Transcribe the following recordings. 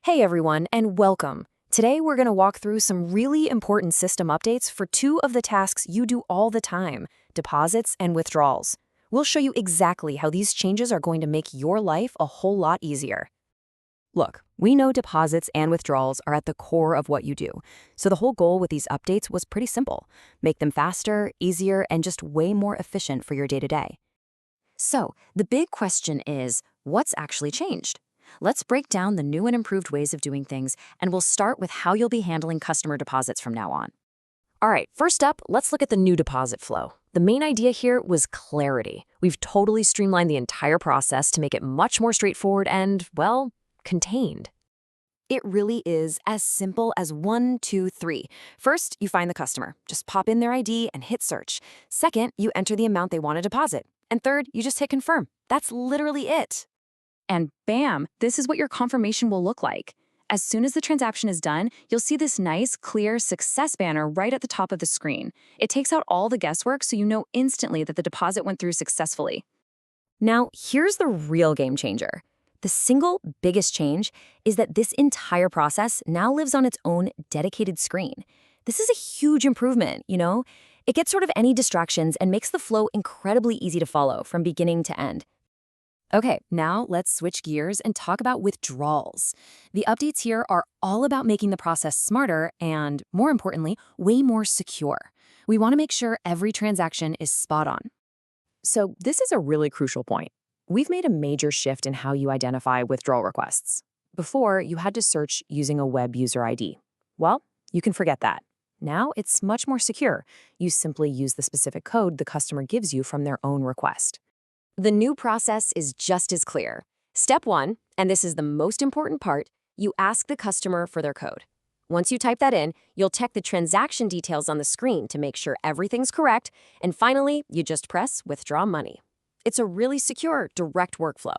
Hey everyone, and welcome. Today we're going to walk through some really important system updates for two of the tasks you do all the time, deposits and withdrawals. We'll show you exactly how these changes are going to make your life a whole lot easier. Look, we know deposits and withdrawals are at the core of what you do, so the whole goal with these updates was pretty simple. Make them faster, easier, and just way more efficient for your day-to-day. So, the big question is, what's actually changed? Let's break down the new and improved ways of doing things, and we'll start with how you'll be handling customer deposits from now on. All right, first up, let's look at the new deposit flow. The main idea here was clarity. We've totally streamlined the entire process to make it much more straightforward and, well, contained. It really is as simple as 1, 2, 3. First, you find the customer. Just pop in their ID and hit search. Second, you enter the amount they want to deposit. And third, you just hit confirm. That's literally it. And bam, this is what your confirmation will look like. As soon as the transaction is done, you'll see this nice, clear success banner right at the top of the screen. It takes out all the guesswork so you know instantly that the deposit went through successfully. Now, here's the real game changer. The single biggest change is that this entire process now lives on its own dedicated screen. This is a huge improvement, you know? It gets rid of any distractions and makes the flow incredibly easy to follow from beginning to end. Okay, now let's switch gears and talk about withdrawals. The updates here are all about making the process smarter and, more importantly, way more secure. We want to make sure every transaction is spot on. So this is a really crucial point. We've made a major shift in how you identify withdrawal requests. Before, you had to search using a web user ID. Well, you can forget that. Now it's much more secure. You simply use the specific code the customer gives you from their own request. The new process is just as clear. Step 1, and this is the most important part, you ask the customer for their code. Once you type that in, you'll check the transaction details on the screen to make sure everything's correct, and finally, you just press Withdraw Money. It's a really secure, direct workflow.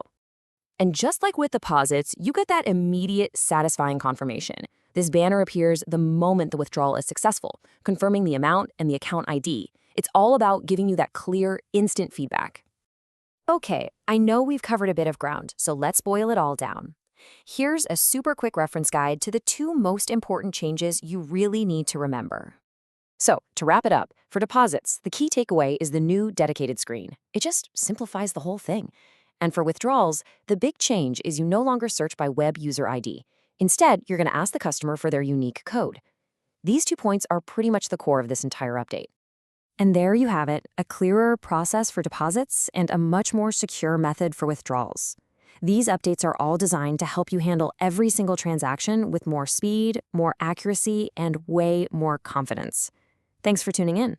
And just like with deposits, you get that immediate, satisfying confirmation. This banner appears the moment the withdrawal is successful, confirming the amount and the account ID. It's all about giving you that clear, instant feedback. Okay, I know we've covered a bit of ground, so let's boil it all down. Here's a super quick reference guide to the two most important changes you really need to remember. So, to wrap it up, for deposits, the key takeaway is the new dedicated screen. It just simplifies the whole thing. And for withdrawals, the big change is you no longer search by web user ID. Instead, you're going to ask the customer for their unique code. These 2 points are pretty much the core of this entire update. And there you have it, a clearer process for deposits and a much more secure method for withdrawals. These updates are all designed to help you handle every single transaction with more speed, more accuracy, and way more confidence. Thanks for tuning in.